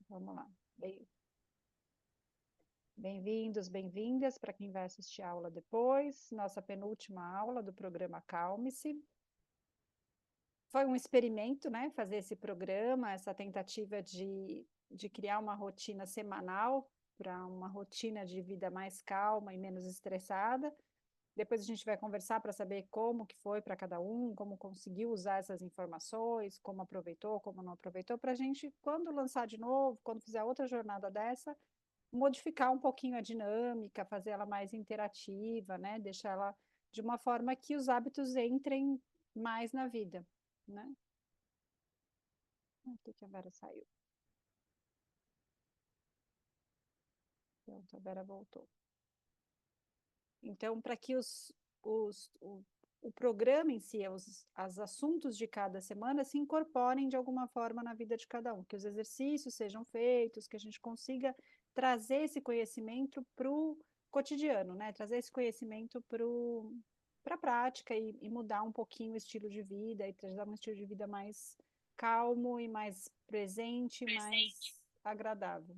Vamos lá. Bem-vindos, bem-vindas para quem vai assistir a aula depois. Nossa penúltima aula do programa Calme-se. Foi um experimento, né? Fazer esse programa, essa tentativa de criar uma rotina semanal para uma rotina de vida mais calma e menos estressada. Depois a gente vai conversar para saber como que foi para cada um, como conseguiu usar essas informações, como aproveitou, como não aproveitou, para a gente, quando lançar de novo, quando fizer outra jornada dessa, modificar um pouquinho a dinâmica, fazer ela mais interativa, né? Deixar ela de uma forma que os hábitos entrem mais na vida, né? Por que a Vera saiu? Pronto, a Vera voltou. Então, para que os, o programa em si, os assuntos de cada semana se incorporem de alguma forma na vida de cada um, que os exercícios sejam feitos, que a gente consiga trazer esse conhecimento para o cotidiano, né? Trazer esse conhecimento para a prática e mudar um pouquinho o estilo de vida e trazer um estilo de vida mais calmo e mais presente, mais agradável.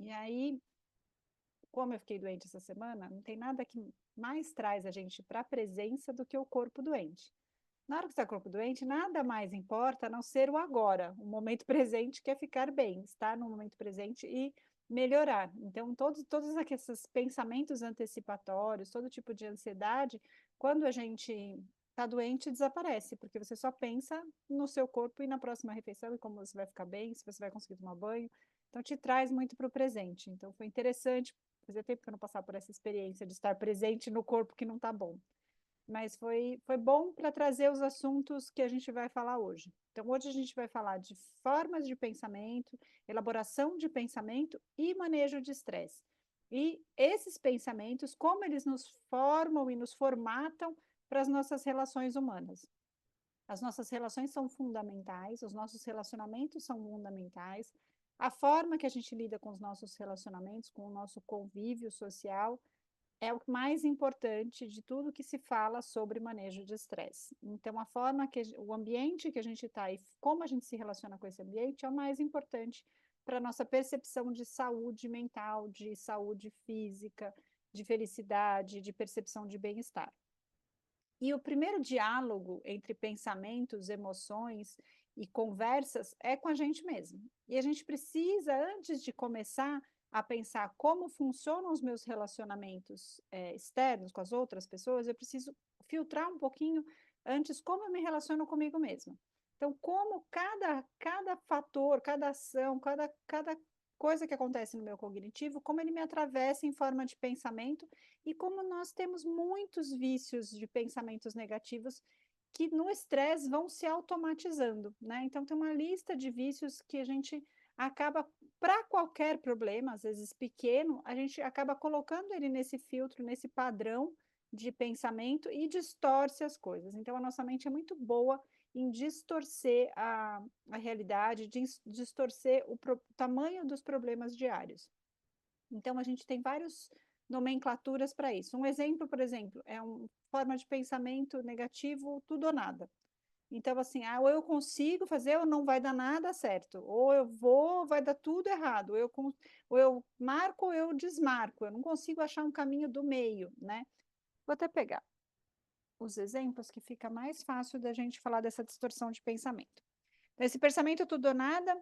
E aí, como eu fiquei doente essa semana, não tem nada que mais traz a gente para a presença do que o corpo doente. Na hora que você está com o corpo doente, nada mais importa a não ser o agora, o momento presente, que é ficar bem, estar no momento presente e melhorar. Então, todos aqueles pensamentos antecipatórios, todo tipo de ansiedade, quando a gente está doente, desaparece, porque você só pensa no seu corpo e na próxima refeição e como você vai ficar bem, se você vai conseguir tomar banho. Então, te traz muito para o presente. Então, foi interessante. Fazia tempo que eu não passava por essa experiência de estar presente no corpo que não está bom. Mas foi bom para trazer os assuntos que a gente vai falar hoje. Então, hoje a gente vai falar de formas de pensamento, elaboração de pensamento e manejo de estresse. E esses pensamentos, como eles nos formam e nos formatam para as nossas relações humanas. As nossas relações são fundamentais, os nossos relacionamentos são fundamentais, a forma que a gente lida com os nossos relacionamentos, com o nosso convívio social, é o mais importante de tudo que se fala sobre manejo de estresse. Então, a forma que o ambiente que a gente está e como a gente se relaciona com esse ambiente é o mais importante para a nossa percepção de saúde mental, de saúde física, de felicidade, de percepção de bem-estar. E o primeiro diálogo entre pensamentos, emoções e conversas é com a gente mesmo. E a gente precisa, antes de começar a pensar como funcionam os meus relacionamentos externos com as outras pessoas, eu preciso filtrar um pouquinho antes como eu me relaciono comigo mesma. Então, como cada fator, cada ação, cada coisa que acontece no meu cognitivo, como ele me atravessa em forma de pensamento e como nós temos muitos vícios de pensamentos negativos que no estresse vão se automatizando, né? Então tem uma lista de vícios que a gente acaba, para qualquer problema, às vezes pequeno, a gente acaba colocando ele nesse filtro, nesse padrão de pensamento e distorce as coisas. Então a nossa mente é muito boa em distorcer a realidade, distorcer o tamanho dos problemas diários. Então, a gente tem várias nomenclaturas para isso. Um exemplo, por exemplo, é uma forma de pensamento negativo, tudo ou nada. Então, assim, ou eu consigo fazer ou não vai dar nada certo. Ou eu vou, vai dar tudo errado. Ou eu marco ou eu desmarco. Eu não consigo achar um caminho do meio, né? Vou até pegar os exemplos que fica mais fácil da gente falar dessa distorção de pensamento. Então, esse pensamento tudo ou nada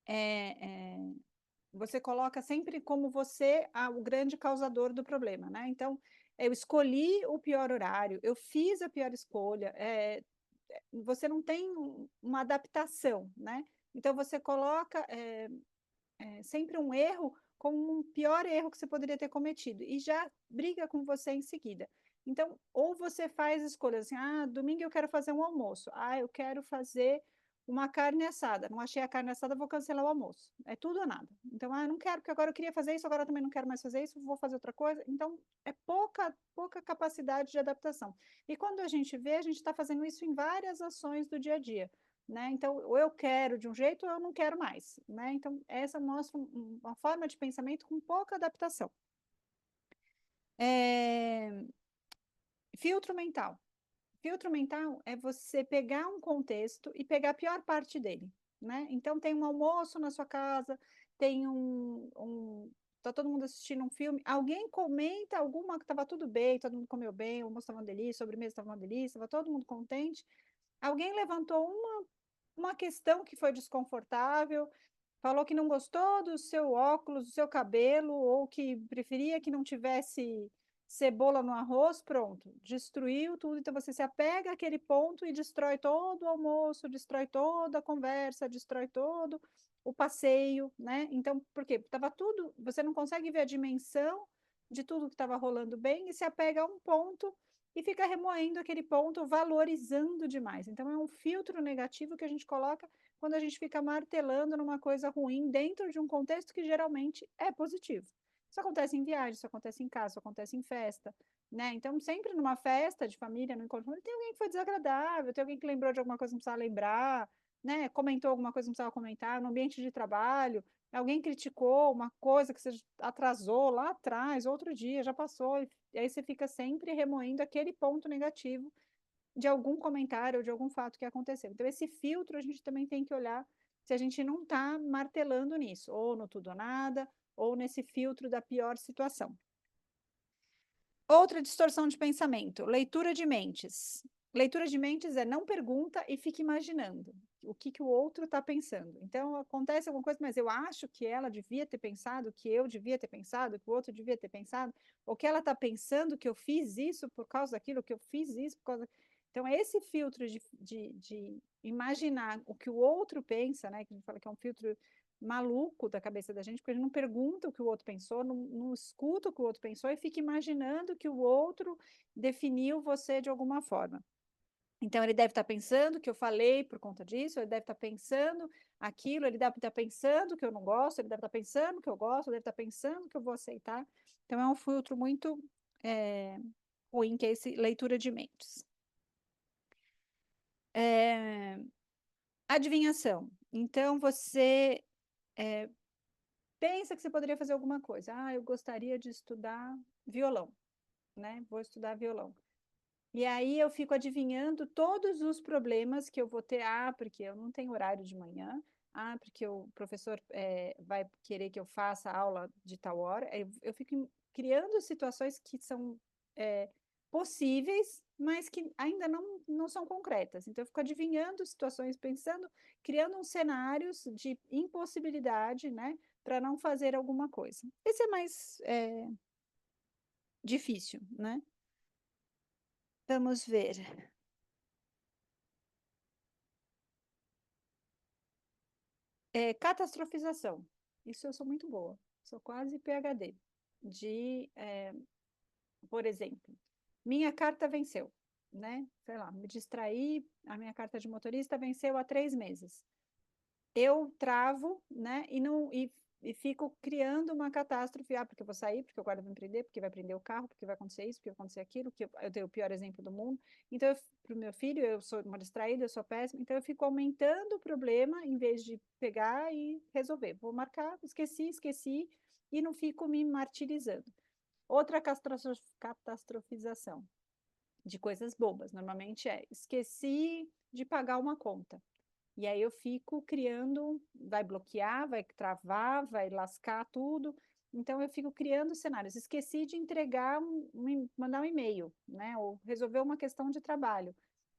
é, você coloca sempre como você o grande causador do problema, né? Então, eu escolhi o pior horário, eu fiz a pior escolha, você não tem uma adaptação, né? Então, você coloca sempre um erro como um pior erro que você poderia ter cometido e já briga com você em seguida. Então, ou você faz escolhas assim, domingo eu quero fazer um almoço, eu quero fazer uma carne assada, não achei a carne assada, vou cancelar o almoço. É tudo ou nada. Então, não quero, porque agora eu queria fazer isso, agora eu também não quero mais fazer isso, vou fazer outra coisa. Então, é pouca capacidade de adaptação. E quando a gente vê, a gente está fazendo isso em várias ações do dia a dia, né? Então, ou eu quero de um jeito ou eu não quero mais, né? Então, essa mostra uma forma de pensamento com pouca adaptação. Filtro mental. filtro mental é você pegar um contexto e pegar a pior parte dele, né? Então tem um almoço na sua casa, tem tá todo mundo assistindo um filme, alguém comenta alguma que estava tudo bem, todo mundo comeu bem, o almoço estava uma delícia, a sobremesa estava uma delícia, estava todo mundo contente. Alguém levantou uma questão que foi desconfortável, falou que não gostou do seu óculos, do seu cabelo, ou que preferia que não tivesse cebola no arroz, pronto, destruiu tudo. Então você se apega àquele ponto e destrói todo o almoço, destrói toda a conversa, destrói todo o passeio, né? Então, por quê? Estava tudo, você não consegue ver a dimensão de tudo que estava rolando bem e se apega a um ponto e fica remoendo aquele ponto, valorizando demais. Então, é um filtro negativo que a gente coloca quando a gente fica martelando numa coisa ruim dentro de um contexto que geralmente é positivo. Isso acontece em viagem, isso acontece em casa, isso acontece em festa, né? Então, sempre numa festa de família, no encontro, tem alguém que foi desagradável, tem alguém que lembrou de alguma coisa que não precisava lembrar, né? Comentou alguma coisa que não precisava comentar, no ambiente de trabalho, alguém criticou uma coisa que você atrasou lá atrás, outro dia, já passou, e aí você fica sempre remoendo aquele ponto negativo de algum comentário ou de algum fato que aconteceu. Então, esse filtro a gente também tem que olhar se a gente não está martelando nisso, ou no tudo ou nada, ou nesse filtro da pior situação. Outra distorção de pensamento, leitura de mentes. Leitura de mentes é não pergunta e fica imaginando o que o outro está pensando. Então, acontece alguma coisa, mas eu acho que ela devia ter pensado, que eu devia ter pensado, que o outro devia ter pensado, ou que ela está pensando que eu fiz isso por causa daquilo, que eu fiz isso por causa. Então, é esse filtro de imaginar o que o outro pensa, né? Que a gente fala que é um filtro maluco da cabeça da gente, porque a gente não pergunta o que o outro pensou, não escuta o que o outro pensou e fica imaginando que o outro definiu você de alguma forma. Então, ele deve estar pensando que eu falei por conta disso, ele deve estar pensando aquilo, ele deve estar pensando que eu não gosto, ele deve estar pensando que eu gosto, ele deve estar pensando que eu vou aceitar. Então, é um filtro muito ruim, que é esse leitura de mentes. Adivinhação. Então, você pensa que você poderia fazer alguma coisa. Ah, eu gostaria de estudar violão, né? Vou estudar violão. E aí eu fico adivinhando todos os problemas que eu vou ter. Ah, porque eu não tenho horário de manhã. Ah, porque o professor vai querer que eu faça aula de tal hora. Eu fico criando situações que são possíveis, mas que ainda não são concretas. Então, eu fico adivinhando situações, pensando, criando uns cenários de impossibilidade, né? Para não fazer alguma coisa. Esse é mais difícil, né? Vamos ver. Catastrofização. Isso eu sou muito boa. Sou quase PhD. Por exemplo, minha carta venceu, né? Sei lá, me distraí, a minha carta de motorista venceu há 3 meses. Eu travo, né? E fico criando uma catástrofe. Ah, porque eu vou sair, porque o guarda vai me prender, porque vai prender o carro, porque vai acontecer isso, porque vai acontecer aquilo, que eu dei o pior exemplo do mundo. Então, para o meu filho, eu sou uma distraída, eu sou péssima. Então, eu fico aumentando o problema em vez de pegar e resolver. Vou marcar, esqueci, e não fico me martirizando. Outra catastrofização de coisas bobas, normalmente esqueci de pagar uma conta. E aí eu fico criando, vai bloquear, vai travar, vai lascar tudo. Então eu fico criando cenários. Esqueci de entregar, mandar um e-mail, né? Ou resolver uma questão de trabalho.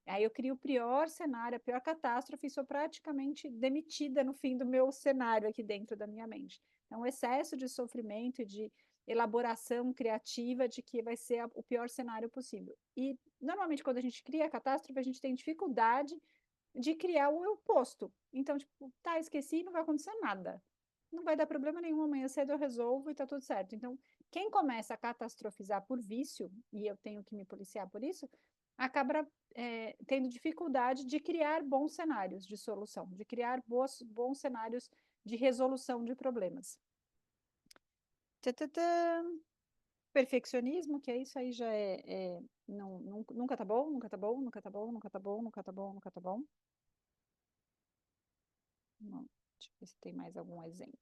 Aí eu crio o pior cenário, a pior catástrofe, e sou praticamente demitida no fim do meu cenário aqui dentro da minha mente. Então, o excesso de sofrimento e de elaboração criativa de que vai ser o pior cenário possível. E, normalmente, quando a gente cria a catástrofe, a gente tem dificuldade de criar o oposto. Então, tipo, tá, esqueci, não vai acontecer nada. Não vai dar problema nenhum, amanhã cedo eu resolvo e tá tudo certo. Então, quem começa a catastrofizar por vício, e eu tenho que me policiar por isso, acaba tendo dificuldade de criar bons cenários de solução, de criar bons cenários de resolução de problemas. Tã. Perfeccionismo, que é isso aí já nunca tá bom, nunca tá bom, nunca tá bom, nunca tá bom, nunca tá bom, nunca tá bom. Não, deixa eu ver se tem mais algum exemplo.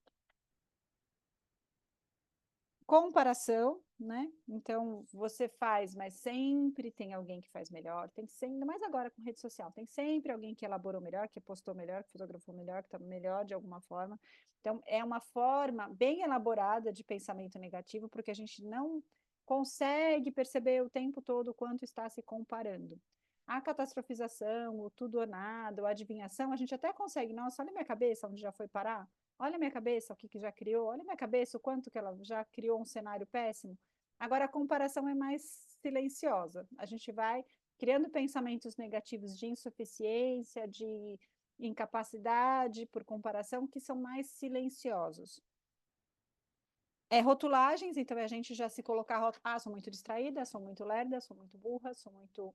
Comparação, né? Então, você faz, mas sempre tem alguém que faz melhor. Tem sempre, ainda mais agora com rede social, tem sempre alguém que elaborou melhor, que postou melhor, que fotografou melhor, que está melhor de alguma forma. Então, é uma forma bem elaborada de pensamento negativo, porque a gente não consegue perceber o tempo todo o quanto está se comparando. A catastrofização, o tudo ou nada, a adivinhação, a gente até consegue, nossa, olha a minha cabeça, onde já foi parar. Olha a minha cabeça, o que, que já criou. Olha a minha cabeça, o quanto que ela já criou um cenário péssimo. Agora, a comparação é mais silenciosa. A gente vai criando pensamentos negativos de insuficiência, de incapacidade por comparação, que são mais silenciosos. É rotulagens, então a gente já se colocar, sou muito distraída, sou muito lerda, sou muito burra, sou muito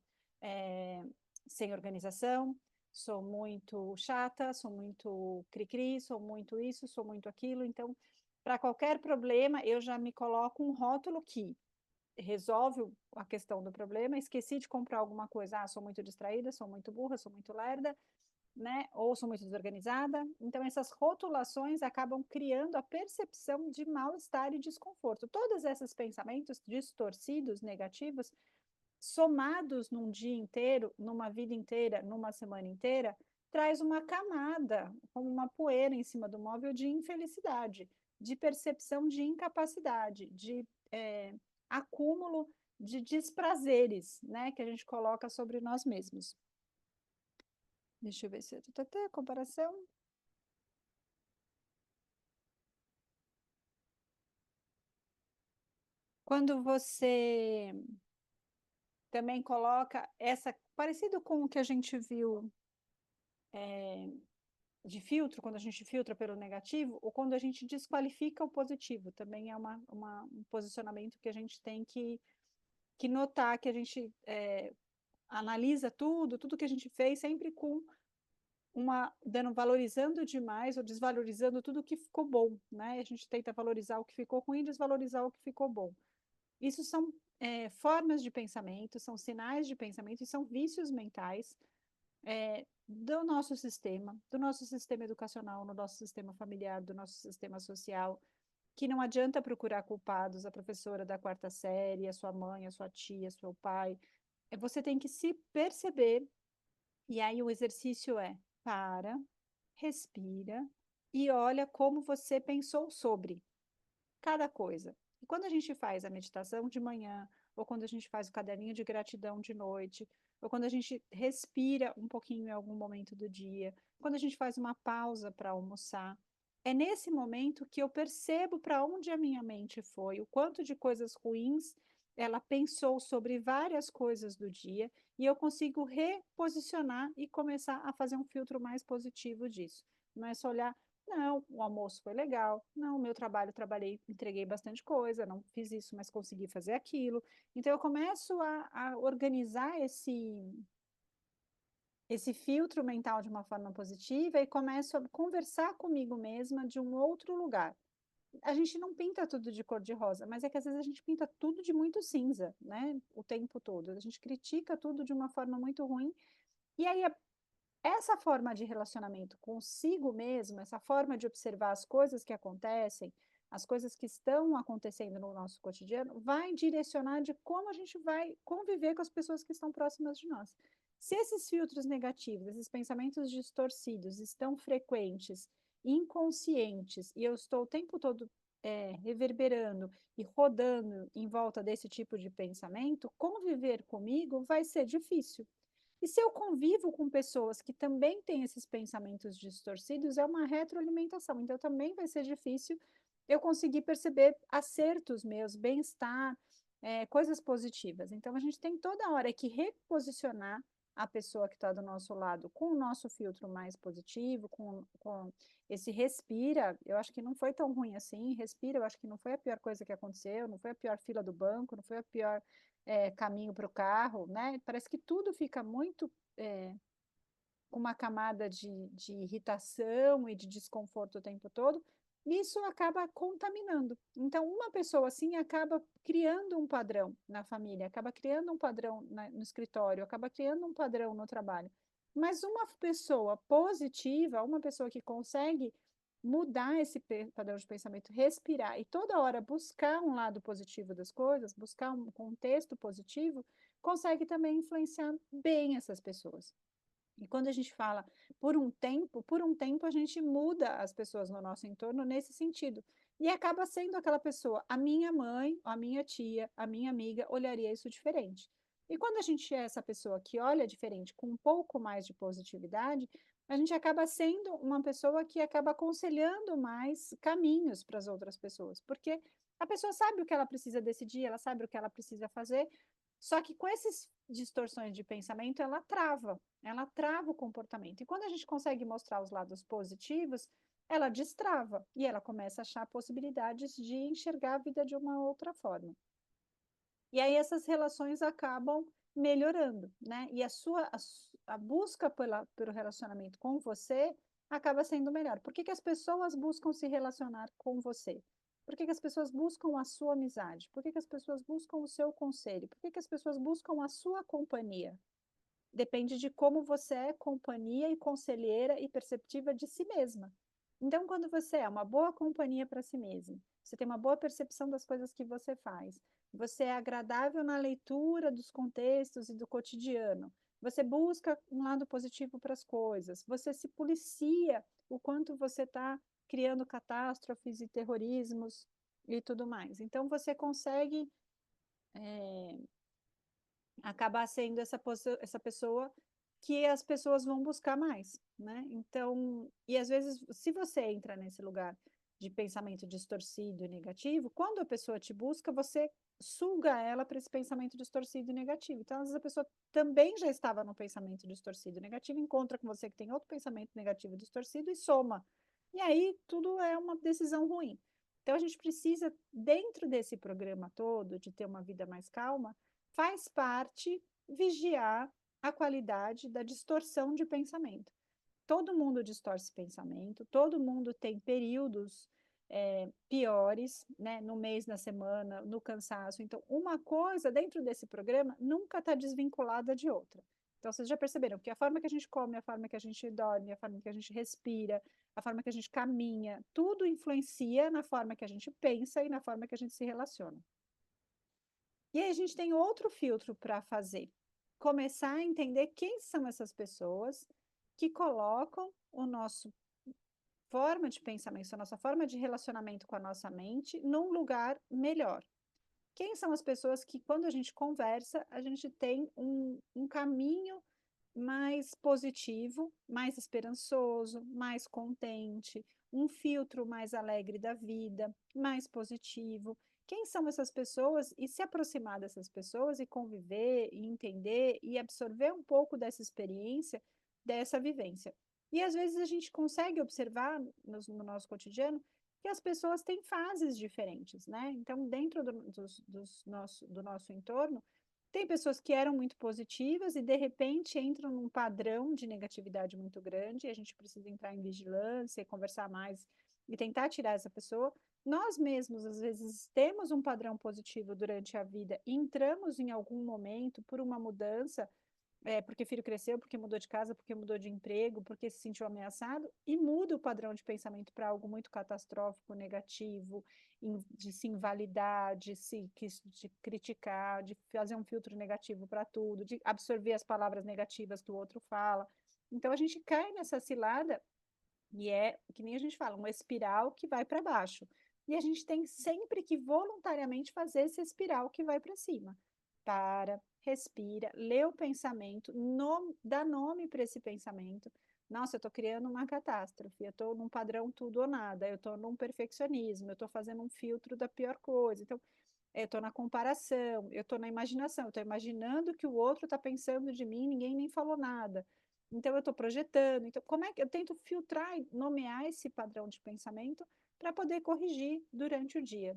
sem organização, sou muito chata, sou muito cri-cri, sou muito isso, sou muito aquilo. Então, para qualquer problema, eu já me coloco um rótulo que resolve a questão do problema. Esqueci de comprar alguma coisa, sou muito distraída, sou muito burra, sou muito lerda, né? Ou sou muito desorganizada. Então, essas rotulações acabam criando a percepção de mal-estar e desconforto. Todos esses pensamentos distorcidos, negativos, somados num dia inteiro, numa vida inteira, numa semana inteira, traz uma camada, como uma poeira em cima do móvel de infelicidade, de percepção de incapacidade, de acúmulo de desprazeres, né, que a gente coloca sobre nós mesmos. Deixa eu ver se eu tenho comparação. Quando você também coloca essa, parecido com o que a gente viu de filtro, quando a gente filtra pelo negativo, ou quando a gente desqualifica o positivo, também é um posicionamento que a gente tem que notar, que a gente analisa tudo que a gente fez, sempre com valorizando demais ou desvalorizando tudo que ficou bom, né? A gente tenta valorizar o que ficou ruim e desvalorizar o que ficou bom. Isso são formas de pensamento, são sinais de pensamento e são vícios mentais do nosso sistema educacional, no nosso sistema familiar, do nosso sistema social, que não adianta procurar culpados, a professora da quarta série, a sua mãe, a sua tia, seu pai. Você tem que se perceber, e aí o exercício para, respira e olha como você pensou sobre cada coisa. E quando a gente faz a meditação de manhã, ou quando a gente faz o caderninho de gratidão de noite, ou quando a gente respira um pouquinho em algum momento do dia, quando a gente faz uma pausa para almoçar, é nesse momento que eu percebo para onde a minha mente foi, o quanto de coisas ruins ela pensou sobre várias coisas do dia, e eu consigo reposicionar e começar a fazer um filtro mais positivo disso. Não é só olhar, não, o almoço foi legal. Não, o meu trabalho, trabalhei, entreguei bastante coisa, não fiz isso, mas consegui fazer aquilo. Então, eu começo a organizar esse filtro mental de uma forma positiva e começo a conversar comigo mesma de um outro lugar. A gente não pinta tudo de cor de rosa, mas é que às vezes a gente pinta tudo de muito cinza, né? O tempo todo. A gente critica tudo de uma forma muito ruim. E aí essa forma de relacionamento consigo mesmo, essa forma de observar as coisas que acontecem, as coisas que estão acontecendo no nosso cotidiano, vai direcionar de como a gente vai conviver com as pessoas que estão próximas de nós. Se esses filtros negativos, esses pensamentos distorcidos estão frequentes, inconscientes, e eu estou o tempo todo reverberando e rodando em volta desse tipo de pensamento, conviver comigo vai ser difícil. E se eu convivo com pessoas que também têm esses pensamentos distorcidos, é uma retroalimentação. Então, também vai ser difícil eu conseguir perceber acertos meus, bem-estar, coisas positivas. Então, a gente tem toda hora que reposicionar a pessoa que está do nosso lado com o nosso filtro mais positivo, com esse respira. Eu acho que não foi tão ruim assim. Respira, eu acho que não foi a pior coisa que aconteceu, não foi a pior fila do banco, não foi a pior caminho para o carro, né? Parece que tudo fica muito com uma camada de irritação e de desconforto o tempo todo. Isso acaba contaminando. Então, uma pessoa assim acaba criando um padrão na família, acaba criando um padrão no escritório, acaba criando um padrão no trabalho. Mas uma pessoa positiva, uma pessoa que consegue mudar esse padrão de pensamento, respirar e toda hora buscar um lado positivo das coisas, buscar um contexto positivo, consegue também influenciar bem essas pessoas. E quando a gente fala por um tempo a gente muda as pessoas no nosso entorno nesse sentido. E acaba sendo aquela pessoa, a minha mãe, a minha tia, a minha amiga olharia isso diferente. E quando a gente é essa pessoa que olha diferente, com um pouco mais de positividade, a gente acaba sendo uma pessoa que acaba aconselhando mais caminhos para as outras pessoas, porque a pessoa sabe o que ela precisa decidir, ela sabe o que ela precisa fazer, só que com essas distorções de pensamento, ela trava o comportamento. E quando a gente consegue mostrar os lados positivos, ela destrava e ela começa a achar possibilidades de enxergar a vida de uma outra forma. E aí essas relações acabam melhorando, né? E a busca pelo relacionamento com você acaba sendo melhor. Por que que as pessoas buscam se relacionar com você? Por que que as pessoas buscam a sua amizade? Por que que as pessoas buscam o seu conselho? Por que que as pessoas buscam a sua companhia? Depende de como você é companhia e conselheira e perceptiva de si mesma. Então, quando você é uma boa companhia para si mesma, você tem uma boa percepção das coisas que você faz, você é agradável na leitura dos contextos e do cotidiano, você busca um lado positivo para as coisas, você se policia o quanto você está criando catástrofes e terrorismos e tudo mais. Então, você consegue acabar sendo essa pessoa que as pessoas vão buscar mais, né? Então, e às vezes, se você entra nesse lugar de pensamento distorcido e negativo, quando a pessoa te busca, você suga ela para esse pensamento distorcido e negativo. Então, às vezes a pessoa também já estava no pensamento distorcido e negativo, encontra com você que tem outro pensamento negativo e distorcido e soma. E aí tudo é uma decisão ruim. Então, a gente precisa, dentro desse programa todo, de ter uma vida mais calma, faz parte vigiar a qualidade da distorção de pensamento. Todo mundo distorce pensamento, todo mundo tem períodos piores, né, no mês, na semana, no cansaço. Então, uma coisa dentro desse programa nunca está desvinculada de outra. Então, vocês já perceberam que a forma que a gente come, a forma que a gente dorme, a forma que a gente respira, a forma que a gente caminha, tudo influencia na forma que a gente pensa e na forma que a gente se relaciona. E aí a gente tem outro filtro para fazer. Começar a entender quem são essas pessoas que colocam o nosso forma de pensamento, a nossa forma de relacionamento com a nossa mente num lugar melhor. Quem são as pessoas que, quando a gente conversa, a gente tem um caminho mais positivo, mais esperançoso, mais contente, um filtro mais alegre da vida, mais positivo. Quem são essas pessoas e se aproximar dessas pessoas e conviver e entender e absorver um pouco dessa experiência, dessa vivência. E às vezes a gente consegue observar no nosso cotidiano que as pessoas têm fases diferentes, né? Então, dentro do nosso entorno, tem pessoas que eram muito positivas e, de repente, entram num padrão de negatividade muito grande, e a gente precisa entrar em vigilância e conversar mais e tentar tirar essa pessoa. Nós mesmos, às vezes, temos um padrão positivo durante a vida e entramos em algum momento por uma mudança, porque filho cresceu, porque mudou de casa, porque mudou de emprego, porque se sentiu ameaçado, e muda o padrão de pensamento para algo muito catastrófico, negativo, de se invalidar, de criticar, de fazer um filtro negativo para tudo, de absorver as palavras negativas que o outro fala. Então a gente cai nessa cilada e é, que nem a gente fala, uma espiral que vai para baixo. E a gente tem sempre que voluntariamente fazer esse espiral que vai para cima. Para, respira, lê o pensamento, dá nome para esse pensamento. Nossa, eu estou criando uma catástrofe, eu estou num padrão tudo ou nada, eu estou num perfeccionismo, eu estou fazendo um filtro da pior coisa. Então, eu estou na comparação, eu estou na imaginação, eu estou imaginando que o outro está pensando de mim, ninguém nem falou nada. Então, eu estou projetando. Então, como é que eu tento filtrar e nomear esse padrão de pensamento para poder corrigir durante o dia?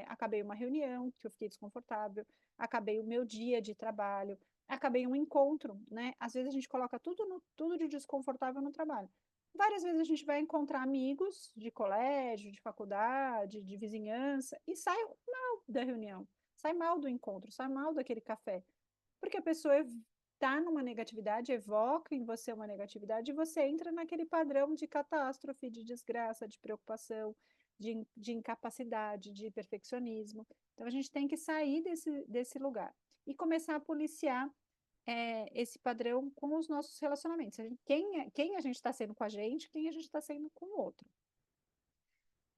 Acabei uma reunião que eu fiquei desconfortável, acabei o meu dia de trabalho, acabei um encontro, né? Às vezes a gente coloca tudo de desconfortável no trabalho. Várias vezes a gente vai encontrar amigos de colégio, de faculdade, de vizinhança e sai mal da reunião, sai mal do encontro, sai mal daquele café, porque a pessoa está numa negatividade, evoca em você uma negatividade, e você entra naquele padrão de catástrofe, de desgraça, de preocupação, de incapacidade, de perfeccionismo. Então, a gente tem que sair desse lugar e começar a policiar esse padrão com os nossos relacionamentos. Quem a gente está sendo com a gente, quem a gente está sendo com o outro.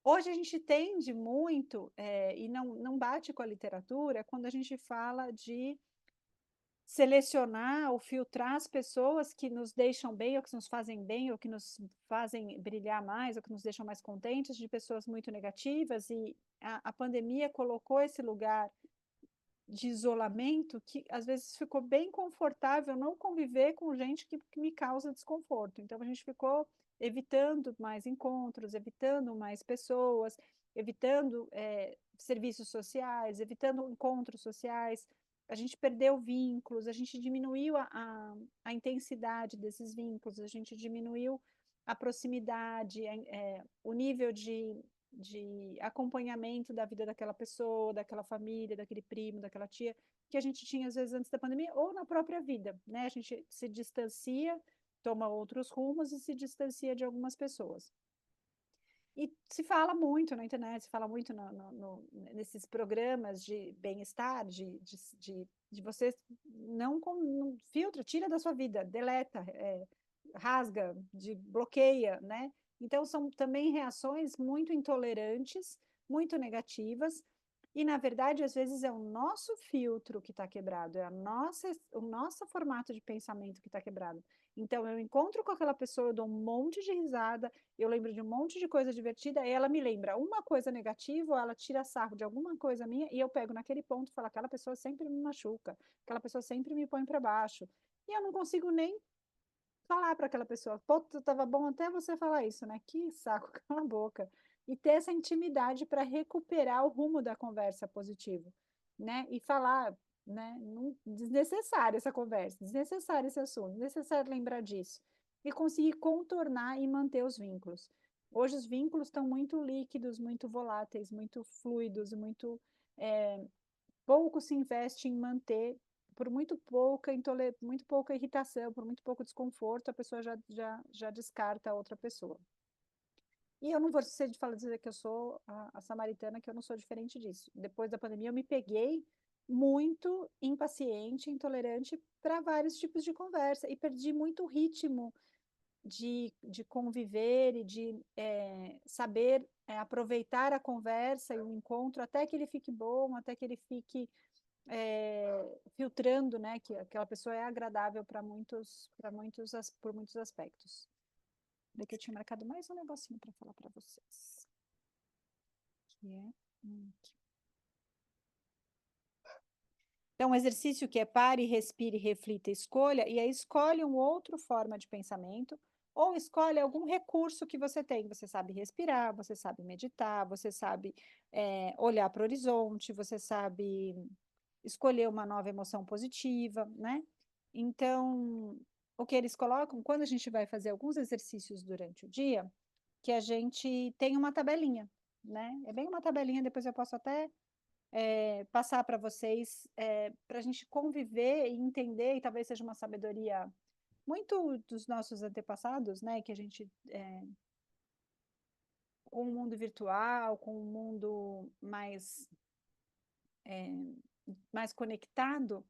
Hoje a gente tende muito, e não bate com a literatura, quando a gente fala de selecionar ou filtrar as pessoas que nos deixam bem, ou que nos fazem bem, ou que nos fazem brilhar mais, ou que nos deixam mais contentes, de pessoas muito negativas, e a pandemia colocou esse lugar de isolamento que às vezes ficou bem confortável não conviver com gente que me causa desconforto. Então a gente ficou evitando mais encontros, evitando mais pessoas, evitando serviços sociais, evitando encontros sociais. A gente perdeu vínculos, a gente diminuiu a intensidade desses vínculos, a gente diminuiu a proximidade, o nível de acompanhamento da vida daquela pessoa, daquela família, daquele primo, daquela tia, que a gente tinha às vezes antes da pandemia, ou na própria vida, né? A gente se distancia, toma outros rumos e se distancia de algumas pessoas. E se fala muito na internet, se fala muito nesses programas de bem-estar, de você não filtra, tira da sua vida, deleta, rasga, bloqueia, né? Então, são também reações muito intolerantes, muito negativas, e, na verdade, às vezes é o nosso filtro que está quebrado, é o nosso formato de pensamento que está quebrado. Então, eu encontro com aquela pessoa, eu dou um monte de risada, eu lembro de um monte de coisa divertida, e ela me lembra uma coisa negativa, ou ela tira sarro de alguma coisa minha, e eu pego naquele ponto e falo, aquela pessoa sempre me machuca, aquela pessoa sempre me põe para baixo. E eu não consigo nem falar para aquela pessoa, pô, estava bom até você falar isso, né? Que saco, cala a boca. E ter essa intimidade para recuperar o rumo da conversa positivo, né? E falar, né? Desnecessária essa conversa, desnecessário esse assunto, desnecessário lembrar disso. E conseguir contornar e manter os vínculos. Hoje os vínculos estão muito líquidos, muito voláteis, muito fluidos, pouco se investe em manter por muito pouca irritação, por muito pouco desconforto, a pessoa já descarta a outra pessoa. E eu não vou ser de falar dizer que eu sou a samaritana, que eu não sou diferente disso. Depois da pandemia, eu me peguei muito impaciente, intolerante para vários tipos de conversa e perdi muito ritmo de conviver e de saber aproveitar a conversa e o encontro até que ele fique bom, até que ele fique filtrando, né, que aquela pessoa é agradável por muitos aspectos. Daqui eu tinha marcado mais um negocinho para falar para vocês. Que é aqui. Então, um exercício que é pare, respire, reflita, escolha, e aí escolhe uma outra forma de pensamento, ou escolhe algum recurso que você tem. Você sabe respirar, você sabe meditar, você sabe olhar para o horizonte, você sabe escolher uma nova emoção positiva, né? Então, o que eles colocam, quando a gente vai fazer alguns exercícios durante o dia, que a gente tem uma tabelinha, né? É bem uma tabelinha, depois eu posso até passar para vocês, para a gente conviver e entender, e talvez seja uma sabedoria muito dos nossos antepassados, né? Que a gente, com o mundo virtual, com o mundo mais conectado,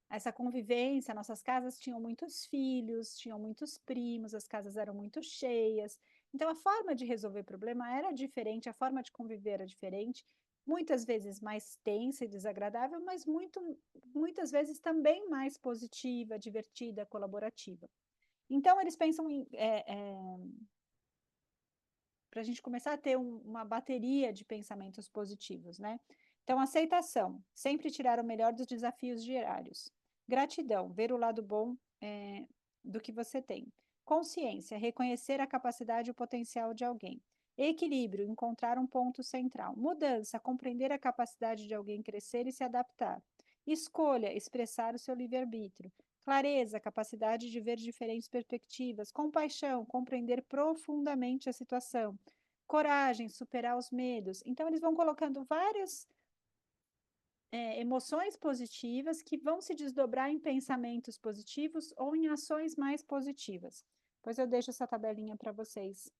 essa convivência, nossas casas tinham muitos filhos, tinham muitos primos, as casas eram muito cheias. Então, a forma de resolver problema era diferente, a forma de conviver era diferente, muitas vezes mais tensa e desagradável, mas muitas vezes também mais positiva, divertida, colaborativa. Então, eles pensam para a gente começar a ter uma bateria de pensamentos positivos, né? Então, aceitação, sempre tirar o melhor dos desafios diários. Gratidão, ver o lado bom do que você tem. Consciência, reconhecer a capacidade e o potencial de alguém. Equilíbrio, encontrar um ponto central. Mudança, compreender a capacidade de alguém crescer e se adaptar. Escolha, expressar o seu livre-arbítrio. Clareza, capacidade de ver diferentes perspectivas. Compaixão, compreender profundamente a situação. Coragem, superar os medos. Então, eles vão colocando vários emoções positivas que vão se desdobrar em pensamentos positivos ou em ações mais positivas. Pois eu deixo essa tabelinha para vocês.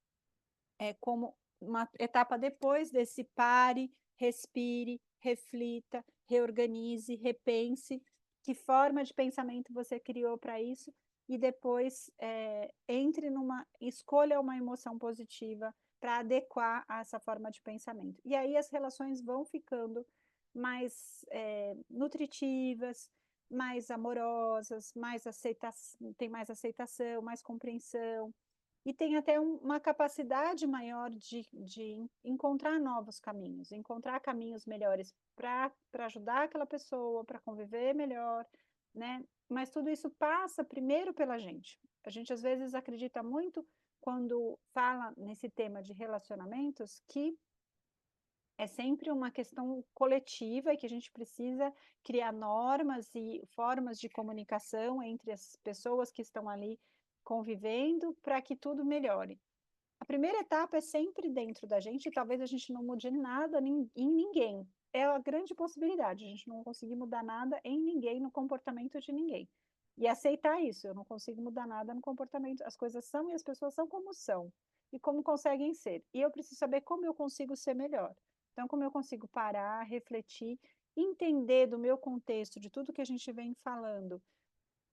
Como uma etapa depois desse pare, respire, reflita, reorganize, repense que forma de pensamento você criou para isso e depois escolha uma emoção positiva para adequar a essa forma de pensamento. E aí as relações vão ficando mais nutritivas, mais amorosas, tem mais aceitação, mais compreensão, e tem até uma capacidade maior de encontrar novos caminhos, encontrar caminhos melhores para ajudar aquela pessoa, para conviver melhor, né? Mas tudo isso passa primeiro pela gente. A gente às vezes acredita muito quando fala nesse tema de relacionamentos que é sempre uma questão coletiva e que a gente precisa criar normas e formas de comunicação entre as pessoas que estão ali convivendo para que tudo melhore. A primeira etapa é sempre dentro da gente, e talvez a gente não mude nada em ninguém. É a grande possibilidade, a gente não conseguir mudar nada em ninguém, no comportamento de ninguém. E aceitar isso, eu não consigo mudar nada no comportamento, as coisas são e as pessoas são como são, e como conseguem ser. E eu preciso saber como eu consigo ser melhor. Então, como eu consigo parar, refletir, entender do meu contexto, de tudo que a gente vem falando,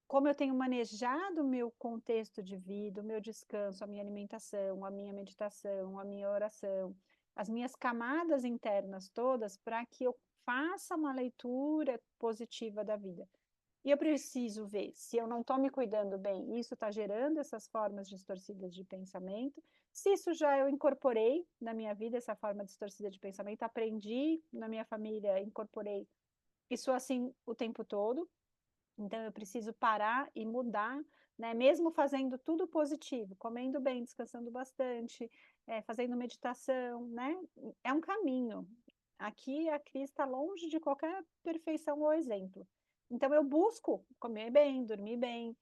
como eu tenho manejado o meu contexto de vida, o meu descanso, a minha alimentação, a minha meditação, a minha oração, as minhas camadas internas todas, para que eu faça uma leitura positiva da vida. E eu preciso ver se eu não estou me cuidando bem, isso está gerando essas formas distorcidas de pensamento. Se isso já eu incorporei na minha vida, essa forma distorcida de pensamento, aprendi na minha família, incorporei isso assim o tempo todo. Então, eu preciso parar e mudar, né? Mesmo fazendo tudo positivo, comendo bem, descansando bastante, fazendo meditação, né? É um caminho. Aqui a Cris está longe de qualquer perfeição ou exemplo. Então, eu busco comer bem, dormir bem,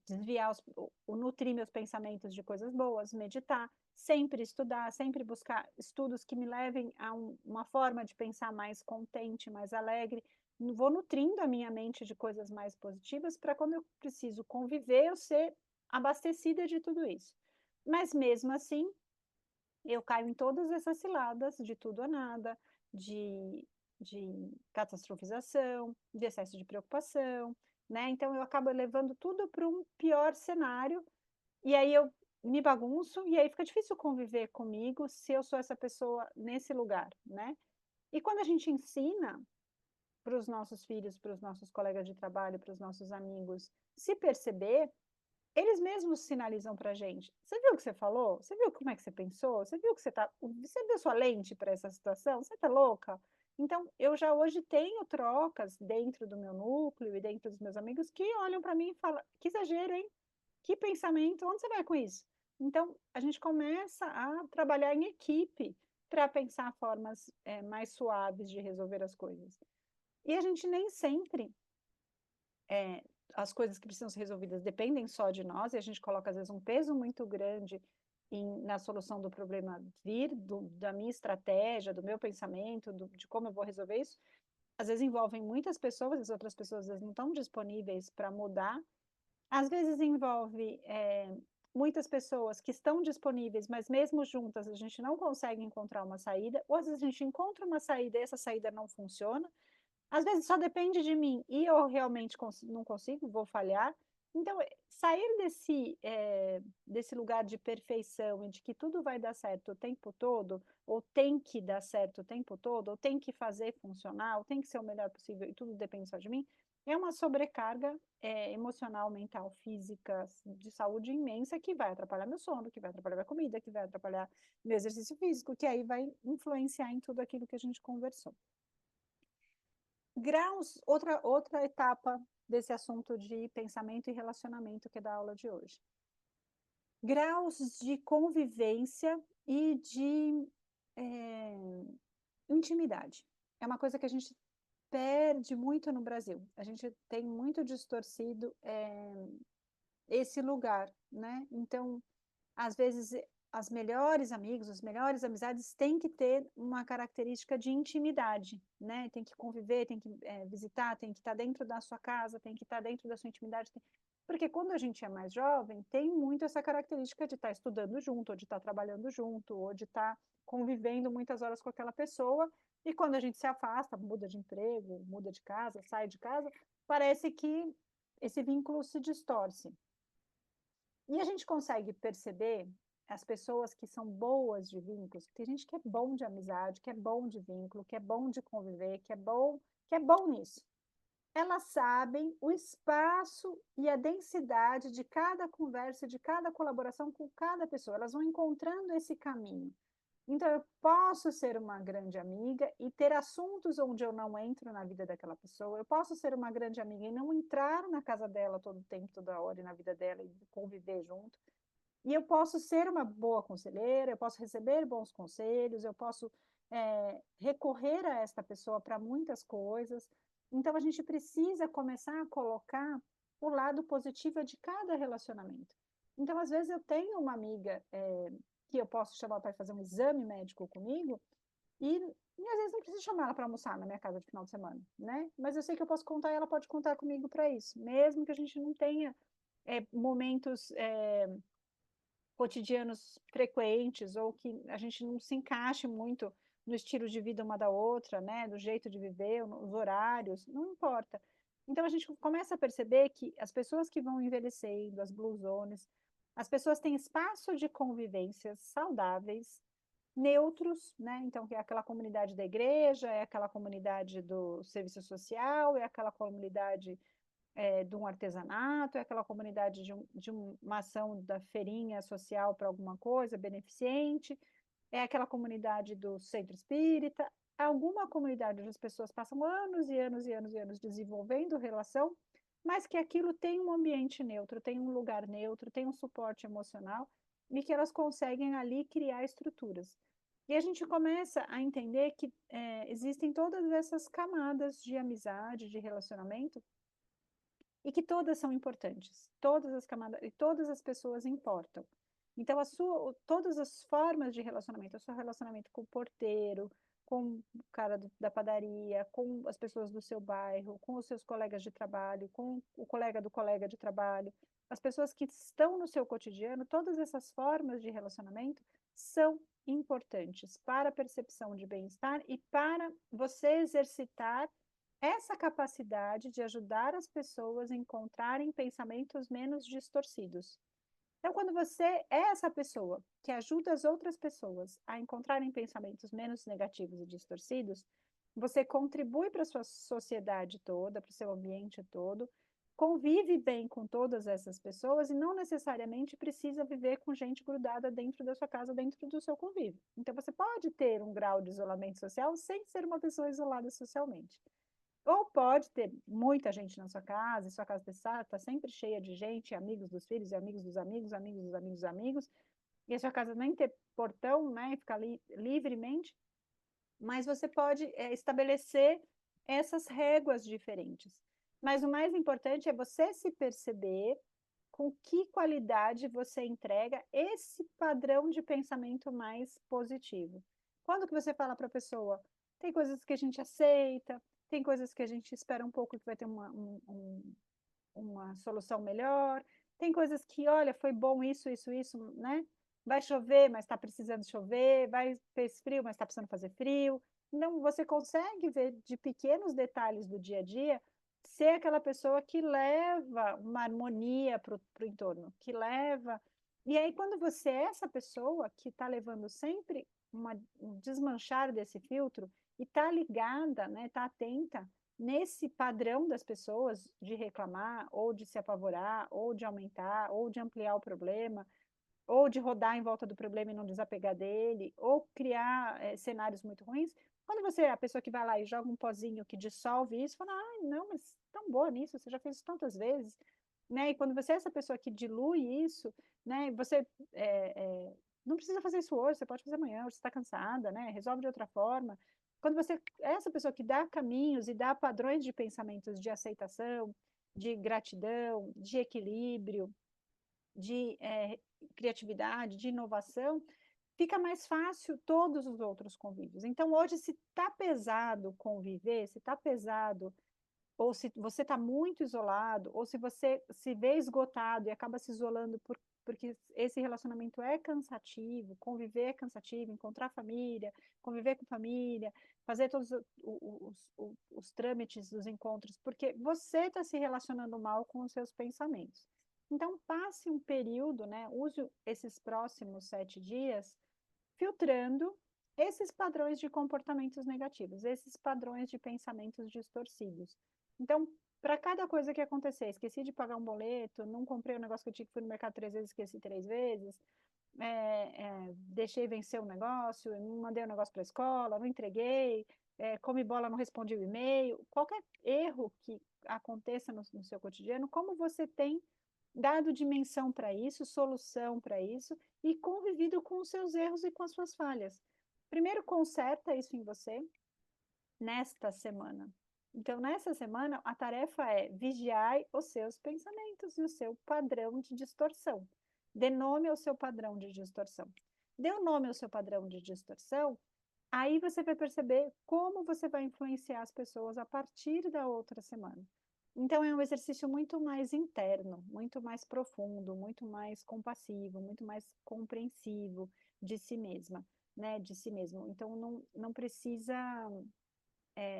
desviar, nutrir meus pensamentos de coisas boas, meditar, sempre estudar, sempre buscar estudos que me levem a uma forma de pensar mais contente, mais alegre. Vou nutrindo a minha mente de coisas mais positivas para quando eu preciso conviver, eu ser abastecida de tudo isso. Mas mesmo assim, eu caio em todas essas ciladas de tudo ou nada, de catastrofização, de excesso de preocupação, né? Então eu acabo levando tudo para um pior cenário, e aí eu me bagunço, e aí fica difícil conviver comigo se eu sou essa pessoa nesse lugar, né? E quando a gente ensina para os nossos filhos, para os nossos colegas de trabalho, para os nossos amigos, se perceber, eles mesmos sinalizam para a gente. Você viu o que você falou? Você viu como é que você pensou? Você viu que você tá. Você viu sua lente para essa situação? Você tá louca? Então, eu já hoje tenho trocas dentro do meu núcleo e dentro dos meus amigos que olham para mim e falam: que exagero, hein? Que pensamento? Onde você vai com isso? Então, a gente começa a trabalhar em equipe para pensar formas mais suaves de resolver as coisas. E a gente nem sempre as coisas que precisam ser resolvidas dependem só de nós, e a gente coloca, às vezes, um peso muito grande na solução do problema da minha estratégia, do meu pensamento, de como eu vou resolver isso. Às vezes envolvem muitas pessoas, as outras pessoas às vezes não estão disponíveis para mudar. Às vezes envolve muitas pessoas que estão disponíveis, mas mesmo juntas a gente não consegue encontrar uma saída, ou às vezes a gente encontra uma saída e essa saída não funciona. Às vezes só depende de mim e eu realmente não consigo, vou falhar. Então, sair desse lugar de perfeição e de que tudo vai dar certo o tempo todo, ou tem que dar certo o tempo todo, ou tem que fazer funcionar, ou tem que ser o melhor possível e tudo depende só de mim, é uma sobrecarga emocional, mental, física, de saúde imensa que vai atrapalhar meu sono, que vai atrapalhar minha comida, que vai atrapalhar meu exercício físico, que aí vai influenciar em tudo aquilo que a gente conversou. Graus, outra etapa desse assunto de pensamento e relacionamento que é da aula de hoje. Graus de convivência e de intimidade. É uma coisa que a gente perde muito no Brasil. A gente tem muito distorcido esse lugar, né? Então, às vezes, as melhores amigos, as melhores amizades têm que ter uma característica de intimidade, né? Tem que conviver, tem que visitar, tem que estar dentro da sua casa, tem que estar dentro da sua intimidade. Porque quando a gente é mais jovem, tem muito essa característica de estar estudando junto, ou de estar trabalhando junto, ou de estar convivendo muitas horas com aquela pessoa. E quando a gente se afasta, muda de emprego, muda de casa, sai de casa, parece que esse vínculo se distorce. E a gente consegue perceber as pessoas que são boas de vínculos, tem gente que é bom de amizade, que é bom de vínculo, que é bom de conviver, que é bom nisso. Elas sabem o espaço e a densidade de cada conversa, de cada colaboração com cada pessoa. Elas vão encontrando esse caminho. Então, eu posso ser uma grande amiga e ter assuntos onde eu não entro na vida daquela pessoa. Eu posso ser uma grande amiga e não entrar na casa dela todo o tempo, toda hora, e na vida dela e conviver junto. E eu posso ser uma boa conselheira, eu posso receber bons conselhos, eu posso recorrer a esta pessoa para muitas coisas. Então, a gente precisa começar a colocar o lado positivo de cada relacionamento. Então, às vezes, eu tenho uma amiga que eu posso chamar para fazer um exame médico comigo, e às vezes não preciso chamar ela para almoçar na minha casa de final de semana, né? Mas eu sei que eu posso contar e ela pode contar comigo para isso, mesmo que a gente não tenha momentos cotidianos frequentes, ou que a gente não se encaixe muito no estilo de vida uma da outra, né? Do jeito de viver, os horários, não importa. Então a gente começa a perceber que as pessoas que vão envelhecendo, as blue zones, as pessoas têm espaço de convivências saudáveis, neutros, né? Então, que é aquela comunidade da igreja, é aquela comunidade do serviço social, é aquela comunidade de um artesanato, é aquela comunidade de uma ação da feirinha social para alguma coisa, beneficente, é aquela comunidade do centro espírita, alguma comunidade onde as pessoas passam anos e anos e anos e anos desenvolvendo relação, mas que aquilo tem um ambiente neutro, tem um lugar neutro, tem um suporte emocional, e que elas conseguem ali criar estruturas. E a gente começa a entender que existem todas essas camadas de amizade, de relacionamento, e que todas são importantes, todas as camadas e todas as pessoas importam. Então, todas as formas de relacionamento, o seu relacionamento com o porteiro, com o cara da padaria, com as pessoas do seu bairro, com os seus colegas de trabalho, com o colega do colega de trabalho, as pessoas que estão no seu cotidiano, todas essas formas de relacionamento são importantes para a percepção de bem-estar e para você exercitar essa capacidade de ajudar as pessoas a encontrarem pensamentos menos distorcidos. Então, quando você é essa pessoa que ajuda as outras pessoas a encontrarem pensamentos menos negativos e distorcidos, você contribui para a sua sociedade toda, para o seu ambiente todo, convive bem com todas essas pessoas e não necessariamente precisa viver com gente grudada dentro da sua casa, dentro do seu convívio. Então, você pode ter um grau de isolamento social sem ser uma pessoa isolada socialmente. Ou pode ter muita gente na sua casa, e sua casa está sempre cheia de gente, amigos dos filhos, e amigos dos amigos, amigos dos amigos dos amigos, e a sua casa nem ter portão, né, ficar livremente, mas você pode estabelecer essas réguas diferentes. Mas o mais importante é você se perceber com que qualidade você entrega esse padrão de pensamento mais positivo. Quando que você fala para a pessoa, tem coisas que a gente aceita, tem coisas que a gente espera um pouco que vai ter uma solução melhor, tem coisas que, olha, foi bom isso, né? Vai chover, mas está precisando chover, fez frio, mas está precisando fazer frio. Então, você consegue ver de pequenos detalhes do dia a dia ser aquela pessoa que leva uma harmonia para o entorno, que leva. E aí, quando você é essa pessoa que está levando sempre um desmanchar desse filtro e está ligada, né, está atenta nesse padrão das pessoas de reclamar, ou de se apavorar, ou de aumentar, ou de ampliar o problema, ou de rodar em volta do problema e não desapegar dele, ou criar cenários muito ruins, quando você é a pessoa que vai lá e joga um pozinho que dissolve isso, fala, ah, não, mas tão boa nisso, você já fez isso tantas vezes, né? E quando você é essa pessoa que dilui isso, né? Você não precisa fazer isso hoje, você pode fazer amanhã, hoje você está cansada, né? Resolve de outra forma. Quando você é essa pessoa que dá caminhos e dá padrões de pensamentos de aceitação, de gratidão, de equilíbrio, de criatividade, de inovação, fica mais fácil todos os outros convívios. Então, hoje, se está pesado conviver, se está pesado, ou se você está muito isolado, ou se você se vê esgotado e acaba se isolando porque esse relacionamento é cansativo, conviver é cansativo, encontrar família, conviver com família, fazer todos os trâmites dos encontros, porque você está se relacionando mal com os seus pensamentos. Então, passe um período, né? Use esses próximos 7 dias filtrando esses padrões de comportamentos negativos, esses padrões de pensamentos distorcidos. Então, para cada coisa que acontecer, esqueci de pagar um boleto, não comprei o negócio que eu tinha que fui no mercado 3 vezes, esqueci 3 vezes, deixei vencer o negócio, não mandei o negócio para a escola, não entreguei, come bola, não respondi o e-mail, qualquer erro que aconteça no seu cotidiano, como você tem dado dimensão para isso, solução para isso e convivido com os seus erros e com as suas falhas. Primeiro, conserta isso em você nesta semana. Então, nessa semana, a tarefa é vigiar os seus pensamentos e o seu padrão de distorção. Dê nome ao seu padrão de distorção. Dê o nome ao seu padrão de distorção, aí você vai perceber como você vai influenciar as pessoas a partir da outra semana. Então, é um exercício muito mais interno, muito mais profundo, muito mais compassivo, muito mais compreensivo de si mesma, né? De si mesmo. Então, não precisa,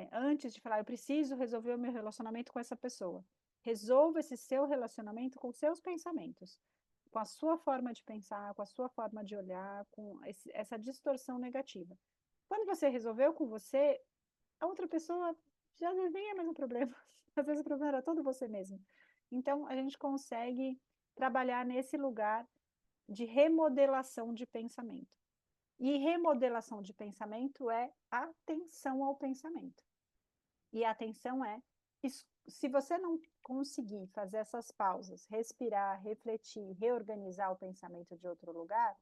antes de falar, eu preciso resolver o meu relacionamento com essa pessoa. Resolva esse seu relacionamento com seus pensamentos, com a sua forma de pensar, com a sua forma de olhar, com essa distorção negativa. Quando você resolveu com você, a outra pessoa já nem é mais um problema. Às vezes o problema era todo você mesmo. Então, a gente consegue trabalhar nesse lugar de remodelação de pensamento. E remodelação de pensamento é atenção ao pensamento. E a atenção é, se você não conseguir fazer essas pausas, respirar, refletir, reorganizar o pensamento de outro lugar,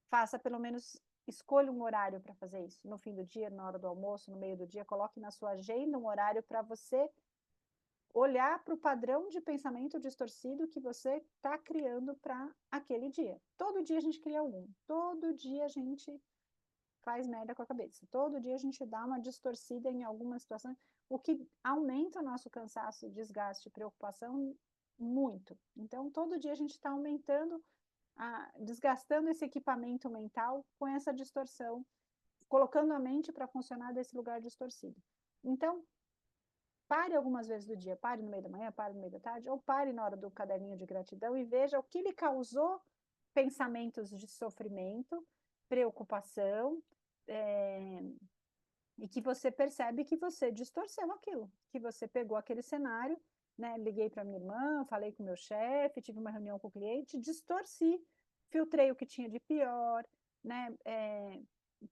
faça pelo menos, escolha um horário para fazer isso. No fim do dia, na hora do almoço, no meio do dia, coloque na sua agenda um horário para você olhar para o padrão de pensamento distorcido que você está criando para aquele dia. Todo dia a gente cria algum. Todo dia a gente faz merda com a cabeça. Todo dia a gente dá uma distorcida em alguma situação, o que aumenta o nosso cansaço, desgaste, preocupação muito. Então, todo dia a gente está aumentando, desgastando esse equipamento mental com essa distorção, colocando a mente para funcionar desse lugar distorcido. Então, pare algumas vezes do dia, pare no meio da manhã, pare no meio da tarde, ou pare na hora do caderninho de gratidão e veja o que lhe causou pensamentos de sofrimento, preocupação, e que você percebe que você distorceu aquilo, que você pegou aquele cenário, né? Liguei para minha irmã, falei com o meu chefe, tive uma reunião com o cliente, distorci, filtrei o que tinha de pior, né?